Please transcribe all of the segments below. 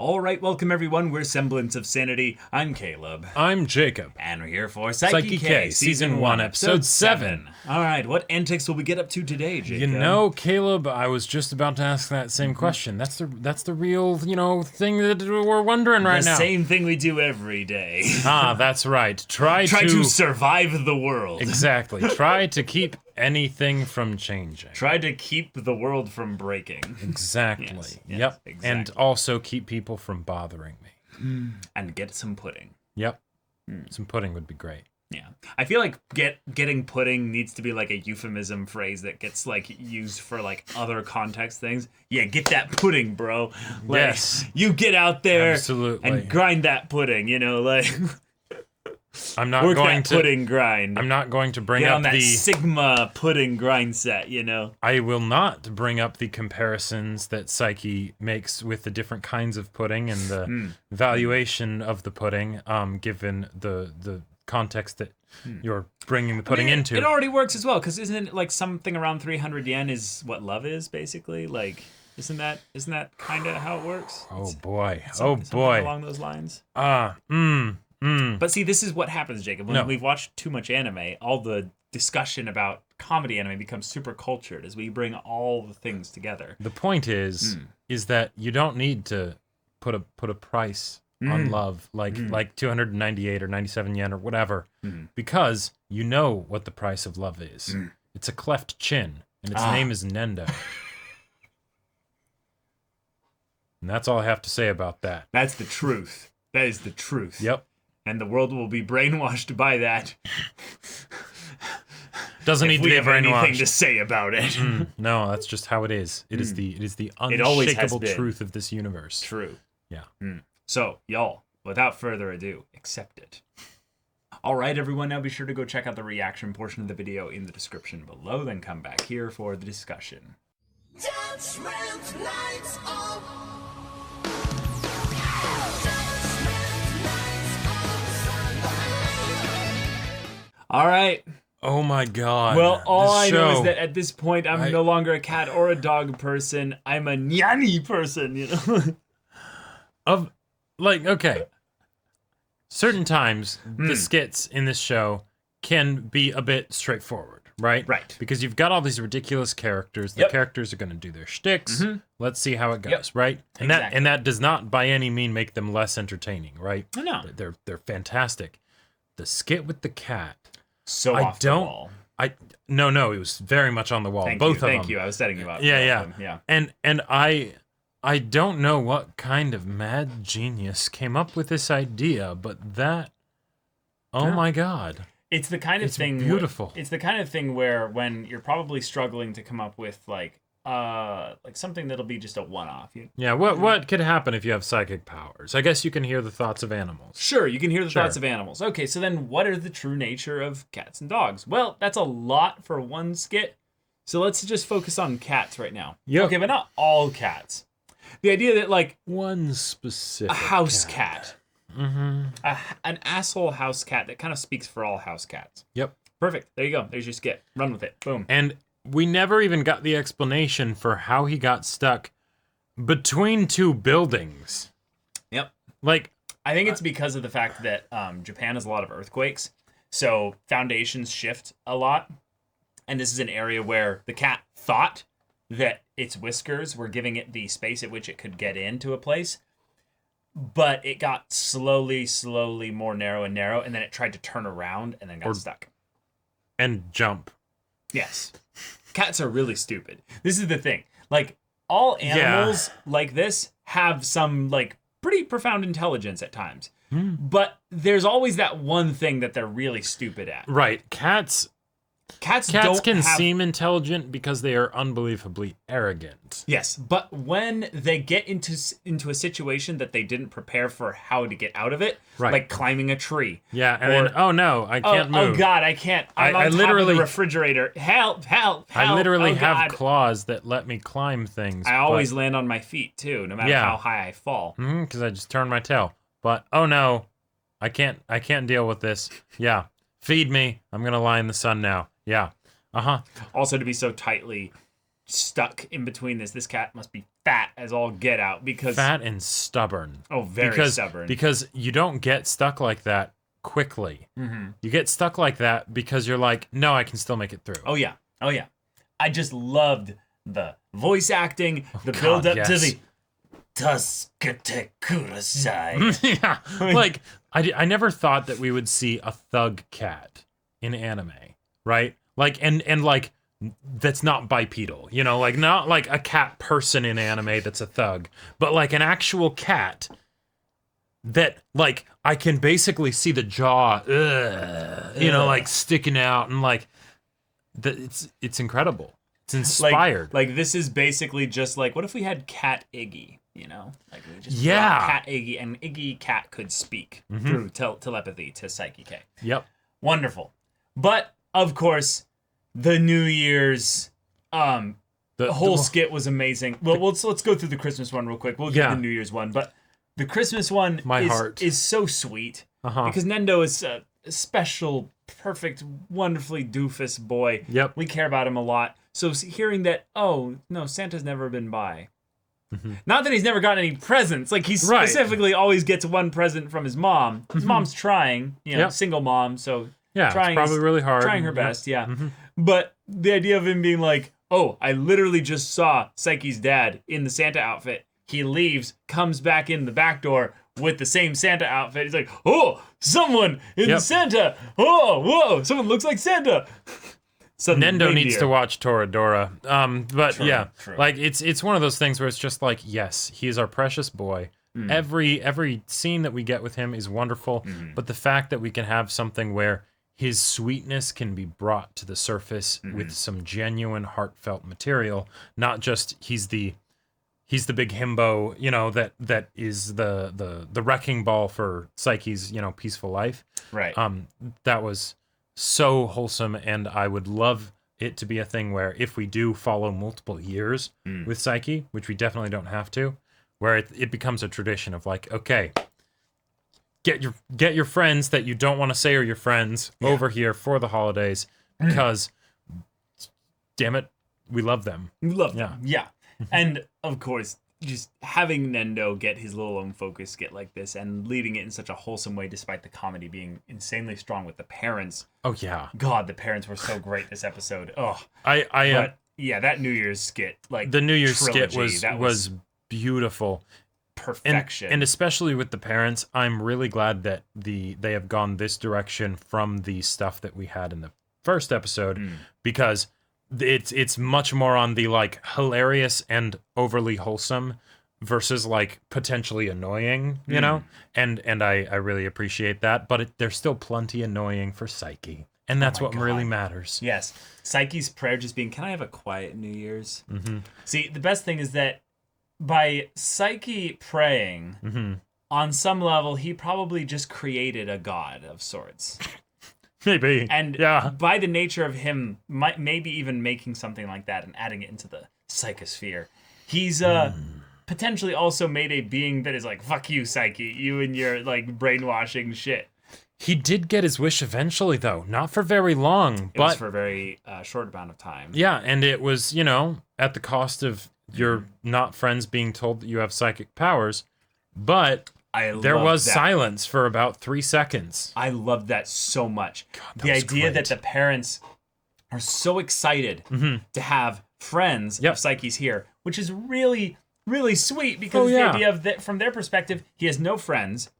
All right, welcome everyone. We're Semblance of Sanity. I'm Caleb. I'm Jacob. And we're here for Saiki K, Season 1, Episode 7. All right, what antics will we get up to today, Jacob? You know, Caleb, I was just about to ask that same question. That's the real, thing that we're wondering right now. The same thing we do every day. That's right. Try to survive the world. Exactly. Try to keep anything from changing. Try to keep the world from breaking. Exactly. Yes, Yep. exactly. And also keep people from bothering me. And get some pudding. Yep. Some pudding would be great. Yeah. I feel like getting pudding needs to be like a euphemism phrase that gets like used for like other context things. Yeah, get that pudding, bro. Like, Yes. You get out there Absolutely. and grind that pudding, like I'm not work going that to pudding grind. I'm not going to bring Get up on that the Sigma pudding grind set, I will not bring up the comparisons that Saiki makes with the different kinds of pudding and the valuation of the pudding, given the context that you're bringing the pudding into. It already works as well, because isn't it like something around 300 yen is what love is, basically? Like, isn't that kind of how it works? Oh boy. Something along those lines. But see, this is what happens, Jacob. When we've watched too much anime, all the discussion about comedy anime becomes super cultured as we bring all the things together. The point is that you don't need to put a price on love like 298 or 97 yen or whatever, because you know what the price of love is. It's a cleft chin, and its name is Nendo. And that's all I have to say about that. That's the truth. That is the truth. Yep. And the world will be brainwashed by that. Doesn't need to be brainwashed. If we have anything to say about it. No, that's just how it is. It is the It always has unshakable been. truth of this universe. True. Yeah. So, y'all, without further ado, accept it. All right, everyone, now be sure to go check out the reaction portion of the video in the description below, then come back here for the discussion. Judgment lights on. All right. Oh my god. Well, all This I know show- is that at this point, I'm no longer a cat or a dog person. I'm a nyanny person, Okay. Certain times, the skits in this show can be a bit straightforward, right? Right. Because you've got all these ridiculous characters. The Yep. characters are going to do their shticks. Let's see how it goes, Yep. right? And Exactly. that does not by any mean make them less entertaining, right? No. They're fantastic. The skit with the cat. So off the wall. No, it was very much on the wall. Both of them. Thank you. I was setting you up. Yeah. And I don't know what kind of mad genius came up with this idea, but that, my god. It's the kind of It's thing. beautiful. It's the kind of thing where when you're probably struggling to come up with like something that'll be just a one-off. Yeah, what could happen if you have psychic powers? I guess you can hear the thoughts of animals. Sure, you can hear the Sure. thoughts of animals. Okay, so then what are the true nature of cats and dogs? Well, that's a lot for one skit. So let's just focus on cats right now. Yep. Okay, but not all cats. The idea that like One specific a house cat. An asshole house cat that kind of speaks for all house cats. Yep. Perfect. There you go. There's your skit. Run with it. Boom. And we never even got the explanation for how he got stuck between two buildings. Yep. Like, I think it's because of the fact that Japan has a lot of earthquakes, so foundations shift a lot, and this is an area where the cat thought that its whiskers were giving it the space at which it could get into a place, but it got slowly more narrow, and then it tried to turn around and then got stuck. and jump. Yes. Cats are really stupid. This is the thing. Like, all animals like this have some, like, pretty profound intelligence at times. But there's always that one thing that they're really stupid at. Right. Cats don't can have... seem intelligent because they are unbelievably arrogant. Yes, but when they get into a situation that they didn't prepare for how to get out of it, Right. like climbing a tree. Yeah, and then, oh no, I can't move. Oh God, I can't. I'm on top of the refrigerator. Help. I literally have God. claws that let me climb things. I always land on my feet too, no matter how high I fall. Because I just turn my tail. But oh no, I can't deal with this. Yeah, feed me. I'm gonna lie in the sun now. Yeah. Also, to be so tightly stuck in between this. This cat must be fat as all get out because Fat and stubborn. Oh, very stubborn. Because you don't get stuck like that quickly. Mm-hmm. You get stuck like that because you're like, no, I can still make it through. Oh yeah. I just loved the voice acting, the build up to the Tasukete Kurasai. Yeah. Like, I never thought that we would see a thug cat in anime, right? Like, and like, that's not bipedal, you know, like not like a cat person in anime that's a thug, but like an actual cat that like I can basically see the jaw, you know, like sticking out, and like it's incredible. It's inspired. Like this is basically just like, what if we had Cat Iggy, you know? Like we just Yeah. brought Cat Iggy, and Iggy Cat could speak through telepathy to Saiki K. Yep. Wonderful. But of course, the New Year's the whole skit was amazing. Well, let's go through the Christmas one real quick. We'll get the New Year's one, but the Christmas one is so sweet because Nendo is a special, perfect, wonderfully doofus boy. Yep. We care about him a lot. So hearing that, oh no, Santa's never been by. Not that he's never gotten any presents. Like he specifically always gets one present from his mom. His mom's trying, you know, single mom, so yeah, it's probably really hard. Trying her best, yeah. But the idea of him being like, oh, I literally just saw Saiki's dad in the Santa outfit. He leaves, comes back in the back door with the same Santa outfit. He's like, oh, someone in the Santa. Oh, whoa, someone looks like Santa. Nendo needs to watch Toradora. But true. like it's one of those things where it's just like, yes, he's our precious boy. Every scene that we get with him is wonderful, but the fact that we can have something where his sweetness can be brought to the surface with some genuine, heartfelt material, not just he's the big himbo, you know, that is the wrecking ball for Saiki's, you know, peaceful life. Right. That was so wholesome, and I would love it to be a thing where if we do follow multiple years with Saiki, which we definitely don't have to, where it becomes a tradition of like, okay, get your friends that you don't want to say are your friends over here for the holidays, because damn it, we love them. We love them. Yeah. And of course, just having Nendo get his little own focus skit like this and leading it in such a wholesome way, despite the comedy being insanely strong with the parents. Oh yeah. God, the parents were so great this episode. Oh, but yeah, that New Year's skit, like the New Year's trilogy, skit was beautiful. Perfection. And especially with the parents, I'm really glad that they have gone this direction from the stuff that we had in the first episode, because it's much more on the like hilarious and overly wholesome versus like potentially annoying, you know? And I really appreciate that, but there's still plenty annoying for Saiki. And that's what really matters. Yes. Saiki's prayer just being, can I have a quiet New Year's? See, the best thing is that by Saiki praying, on some level, he probably just created a god of sorts. Maybe. And by the nature of him, maybe even making something like that and adding it into the psychosphere, he's potentially also made a being that is like, fuck you, Saiki, you and your like brainwashing shit. He did get his wish eventually, though. Not for very long. It was for a very short amount of time. Yeah, and it was, you know, at the cost of your not friends being told that you have psychic powers. But there was silence for about 3 seconds. I loved that so much. God, the idea that the parents are so excited to have friends of Saiki's here, which is really, really sweet, because the idea of that from their perspective, he has no friends.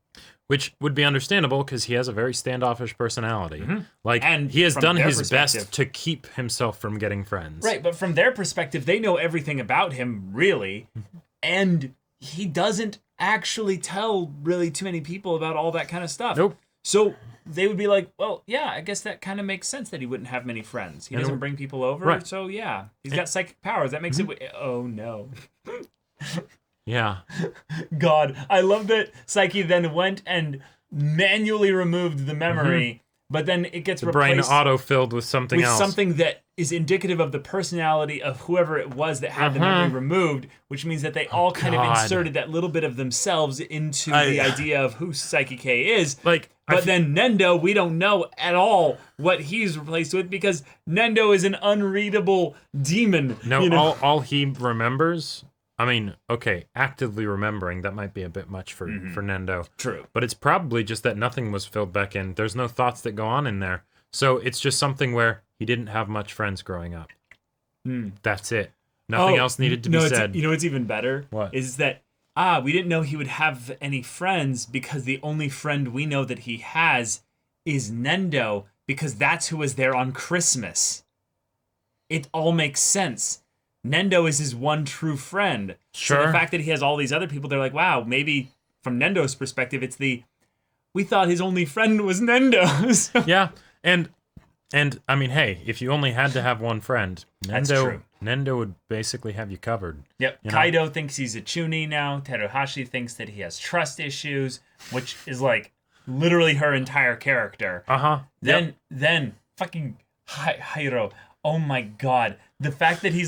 Which would be understandable because he has a very standoffish personality. Like, and he has done his best to keep himself from getting friends. Right, but from their perspective, they know everything about him, really. And he doesn't actually tell really too many people about all that kind of stuff. Nope. So they would be like, well, yeah, I guess that kind of makes sense that he wouldn't have many friends. He doesn't bring people over, right. So yeah, he's got psychic powers. That makes it... Oh, no. Yeah. God, I love that Saiki then went and manually removed the memory, but then it gets the brain replaced auto-filled with something else. Something that is indicative of the personality of whoever it was that had the memory removed, which means that they all kind of inserted that little bit of themselves into the idea of who Saiki K is. Like, But then Nendo, we don't know at all what he's replaced with because Nendo is an unreadable demon. No, you know? all he remembers. I mean, okay, actively remembering, that might be a bit much for Nendo. True. But it's probably just that nothing was filled back in. There's no thoughts that go on in there. So it's just something where he didn't have much friends growing up. That's it. Nothing else needed to be said. You know what's even better? What? Is that, we didn't know he would have any friends because the only friend we know that he has is Nendo because that's who was there on Christmas. It all makes sense. Nendo is his one true friend. Sure. So the fact that he has all these other people, they're like, wow, maybe from Nendo's perspective, it's we thought his only friend was Nendo. So- Yeah, and I mean, hey, if you only had to have one friend, That's true. Nendo would basically have you covered. Yep. You know? Kaido thinks he's a Chunin now. Teruhashi thinks that he has trust issues, which is like literally her entire character. Then fucking Hiro. Oh my god. The fact that he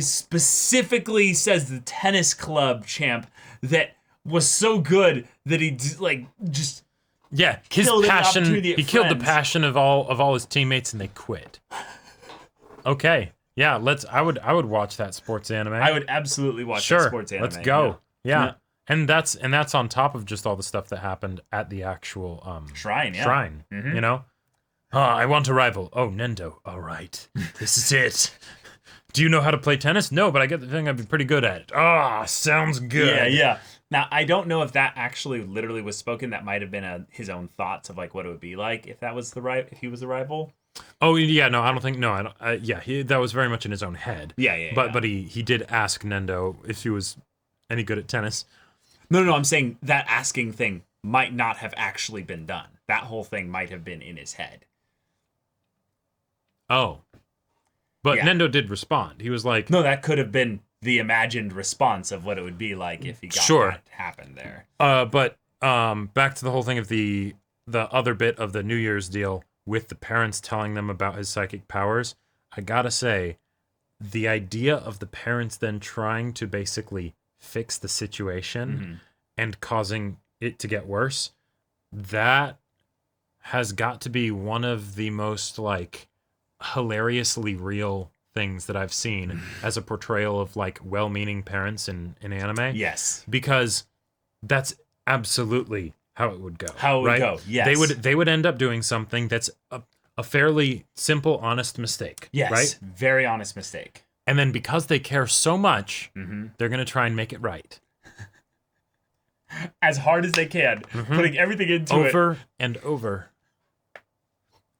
specifically says the tennis club champ that was so good that he just Yeah, his killed an passion. opportunity at He killed the friends. passion of all his teammates, and they quit. Okay, yeah, I would watch that sports anime. I would absolutely watch sure. that sports anime. Let's go. Yeah. Yeah. And that's on top of just all the stuff that happened at the actual Shrine, yeah. shrine. You know, I want a rival. Oh, Nendo. All right, this is it. Do you know how to play tennis? No, but I get the feeling I'd be pretty good at it. Sounds good. Yeah, yeah. Now, I don't know if that actually literally was spoken. That might have been his own thoughts of like what it would be like if if he was a rival. Oh yeah, no, I don't think. No, I don't. Yeah, that was very much in his own head. Yeah. But he did ask Nendo if he was any good at tennis. No. I'm saying that asking thing might not have actually been done. That whole thing might have been in his head. Oh, but Yeah. Nendo did respond. He was like, No, that could have been the imagined response of what it would be like if he got Sure. that to happen there. But back to the whole thing of the other bit of the New Year's deal with the parents telling them about his psychic powers. I gotta say, the idea of the parents then trying to basically fix the situation and causing it to get worse, that has got to be one of the most like hilariously real things that I've seen as a portrayal of like well-meaning parents in anime. Yes. Because that's absolutely how it would go. How it would right? go, yes. They would end up doing something that's a fairly simple, honest mistake. Yes. Right? Very honest mistake. And then because they care so much, they're gonna try and make it right. As hard as they can, putting everything into Over and over.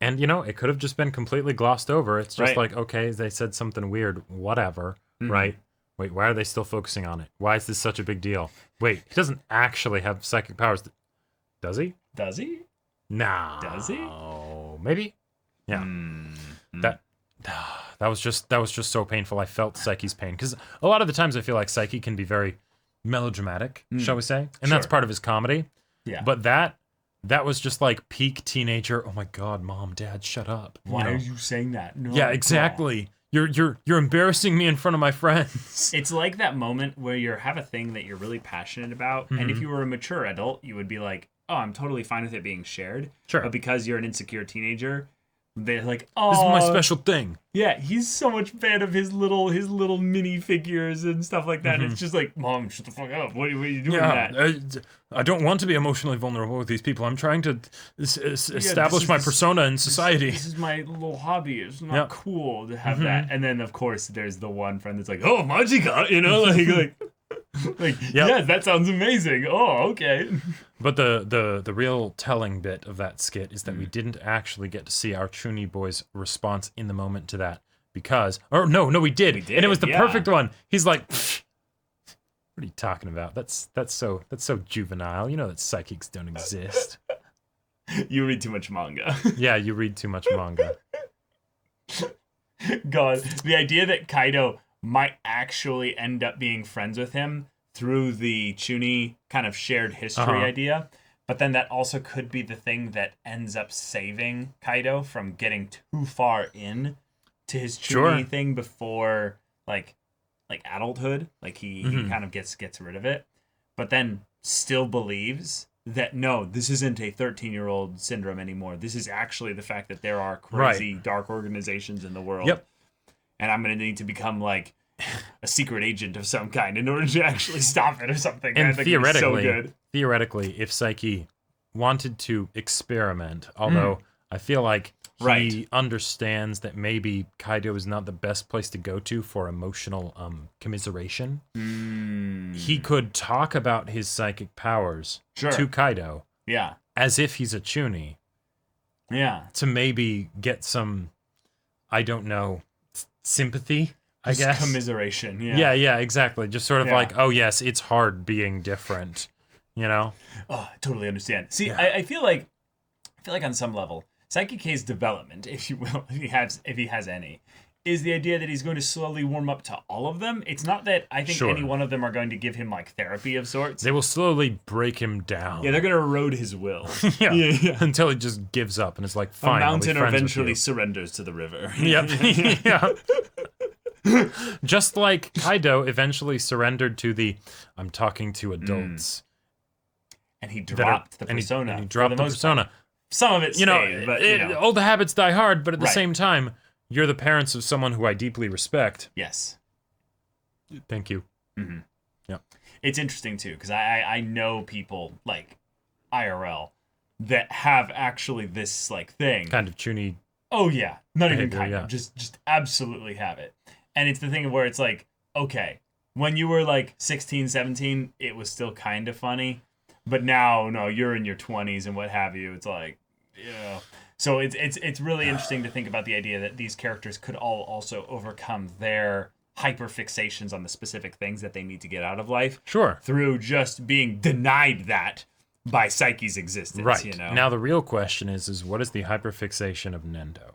And you know, it could have just been completely glossed over. It's just Right. like, okay, they said something weird, whatever, right? Wait, why are they still focusing on it? Why is this such a big deal? Wait, he doesn't actually have psychic powers. Does he? Does he? Nah. Does he? Maybe. Yeah. That was just so painful. I felt Saiki's pain because a lot of the times I feel like Saiki can be very melodramatic, shall we say, and that's Sure. part of his comedy. Yeah. But that was just like peak teenager. Oh my god, mom, dad, shut up. Why You know? are you saying that? No. Yeah, exactly. You're embarrassing me in front of my friends. It's like that moment where you have a thing that you're really passionate about, and if you were a mature adult, you would be like, "Oh, I'm totally fine with it being shared." Sure. But because you're an insecure teenager, they're like, "Oh, This is my special thing. Yeah, he's so much fan of his little mini figures and stuff like that. It's just like, Mom, shut the fuck up. What are you doing that? I don't want to be emotionally vulnerable with these people. I'm trying to establish is my this- persona in society. This is my little hobby. It's not Yeah. cool to have that. And then of course there's the one friend that's like, "Oh, Majika," you know, like yeah, that sounds amazing. Oh, okay. But the real telling bit of that skit is that we didn't actually get to see our Chuni boy's response in the moment to that because, or no, we did, and it was the yeah. perfect one. He's like, "Pfft, what are you talking about? That's so juvenile. You know that psychics don't exist." You read too much manga. Yeah, you read too much manga. God, the idea that Kaido might actually end up being friends with him through the Chuni kind of shared history idea, but then that also could be the thing that ends up saving Kaido from getting too far in to his Chuni thing before like adulthood. Like he kind of gets rid of it, but then still believes that no, this isn't a 13-year-old syndrome anymore. This is actually the fact that there are crazy dark organizations in the world. Yep. And I'm going to need to become like a secret agent of some kind in order to actually stop it or something. And I think it'd be so good. theoretically, if Saiki wanted to experiment, although I feel like he Right. understands that maybe Kaido is not the best place to go to for emotional commiseration, he could talk about his psychic powers Sure. to Kaido Yeah. as if he's a Chunin Yeah. to maybe get some, I don't know, sympathy, I Just guess. commiseration. Yeah. Yeah, exactly. Just sort of Yeah. like, oh yes, it's hard being different, you know? Oh, I totally understand. See, Yeah. I feel like on some level, Saiki K's development, if you will, if he has any, is the idea that he's going to slowly warm up to all of them. It's not that I think Sure. any one of them are going to give him like therapy of sorts. They will slowly break him down. Yeah, they're going to erode his will. Yeah. Until he just gives up and is like, A fine, I'll be mountain friends with eventually you. surrenders to the river. Yep. Yeah. Just like Kaido eventually surrendered to the I'm talking to adults. And he that are- dropped the and he- persona. and he for dropped the most persona. part. Some of it You know, stayed, but you know. old habits die hard, but at the Right. same time, you're the parents of someone who I deeply respect. Yes. Thank you. It's interesting too, because I know people like IRL that have actually this like thing. Kind of Chuny. Oh yeah, not even Behavior, kind yeah. of, just absolutely have it. And it's the thing where it's like, okay, when you were like 16, 17, it was still kind of funny, but now no, you're in your 20s and what have you. It's like, yeah. So it's really interesting to think about the idea that these characters could all also overcome their hyper fixations on the specific things that they need to get out of life Sure. through just being denied that by Saiki's existence. Right. You know? Now the real question is what is the hyperfixation of Nendo?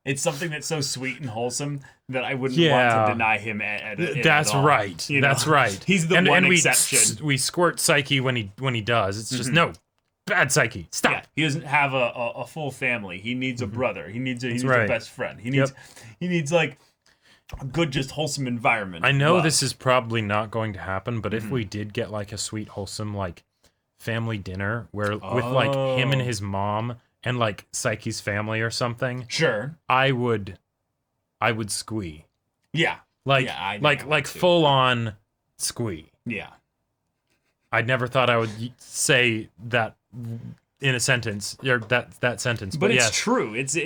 It's something that's so sweet and wholesome that I wouldn't Yeah. want to deny him it That's at all. right. You know? That's right. He's the and, one and exception. we squirt Saiki when he does. It's just no, bad Saiki. Stop. Yeah, he doesn't have a full family. He needs a brother. He needs a right. best friend. He needs like a good, just wholesome environment. I know Love. this is probably not going to happen, but Mm-hmm. if we did get like a sweet, wholesome like family dinner where with like him and his mom and like Saiki's family or something, Sure. I would squee. Yeah. Like Yeah, I like would like too. full on squee. Yeah. I never thought I would say that in a sentence or that sentence, But it's yes. true. It's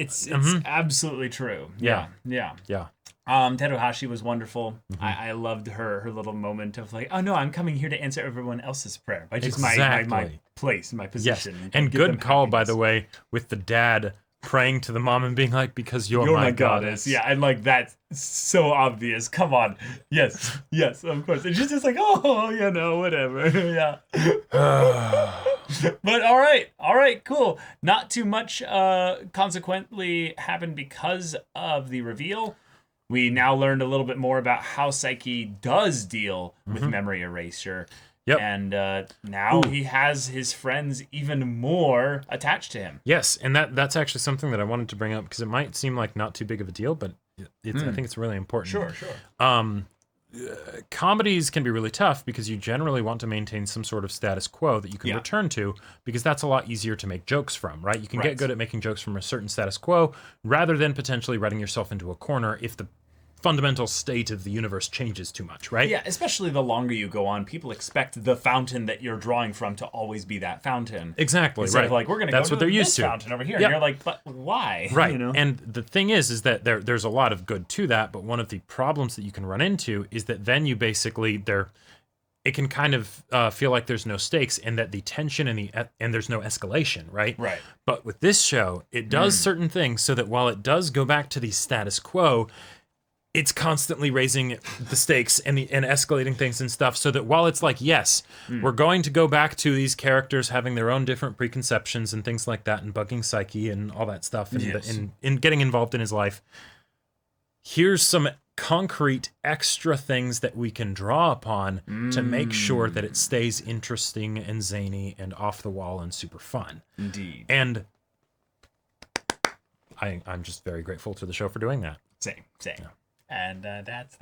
absolutely true. Yeah. Yeah. Yeah. Teruhashi was wonderful. Mm-hmm. I loved her little moment of like, oh no, I'm coming here to answer everyone else's prayer by just my Exactly. place, my Yes. position. And give them good call, by happiness. the way, with the dad praying to the mom and being like, because you're You're my my goddess. goddess. Yeah, and like that's so obvious. Come on. Yes, of course. It's just like, oh, you know, whatever. Yeah. But all right, cool. Not too much consequently happened because of the reveal. We now learned a little bit more about how Saiki does deal with memory erasure. Yep. And now he has his friends even more attached to him. Yes, and that's actually something that I wanted to bring up because it might seem like not too big of a deal, but it's I think it's really important. Sure. Comedies can be really tough because you generally want to maintain some sort of status quo that you can Yeah. return to because that's a lot easier to make jokes from, right? You can get Right. good at making jokes from a certain status quo rather than potentially writing yourself into a corner if the fundamental state of the universe changes too much, right? Yeah, especially the longer you go on, people expect the fountain that you're drawing from to always be that fountain. Exactly, Instead right. of like, we're going to That's go what to they're this used to. fountain over here. Yep. And you're like, but why? Right. You know? And the thing is that there's a lot of good to that, but one of the problems that you can run into is that then you basically it can kind of feel like there's no stakes and that the tension and there's no escalation, right? Right. But with this show, it does certain things so that while it does go back to the status quo, it's constantly raising the stakes and escalating things and stuff so that while it's like, yes, we're going to go back to these characters having their own different preconceptions and things like that and bugging Saiki and all that stuff and, Yes. and getting involved in his life, here's some concrete extra things that we can draw upon to make sure that it stays interesting and zany and off the wall and super fun. Indeed. And I'm just very grateful to the show for doing that. Same. And that's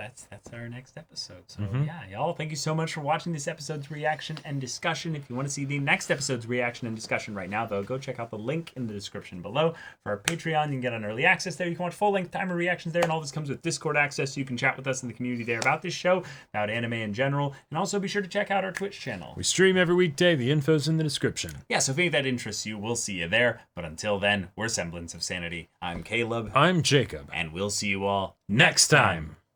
our next episode. So yeah, y'all, thank you so much for watching this episode's reaction and discussion. If you want to see the next episode's reaction and discussion right now, though, go check out the link in the description below. For our Patreon, you can get an early access there. You can watch full-length timer reactions there, and all this comes with Discord access, so you can chat with us in the community there about this show, about anime in general, and also be sure to check out our Twitch channel. We stream every weekday. The info's in the description. Yeah, so if any of that interests you, we'll see you there. But until then, we're Semblance of Sanity. I'm Caleb. I'm Jacob. And we'll see you all Next time.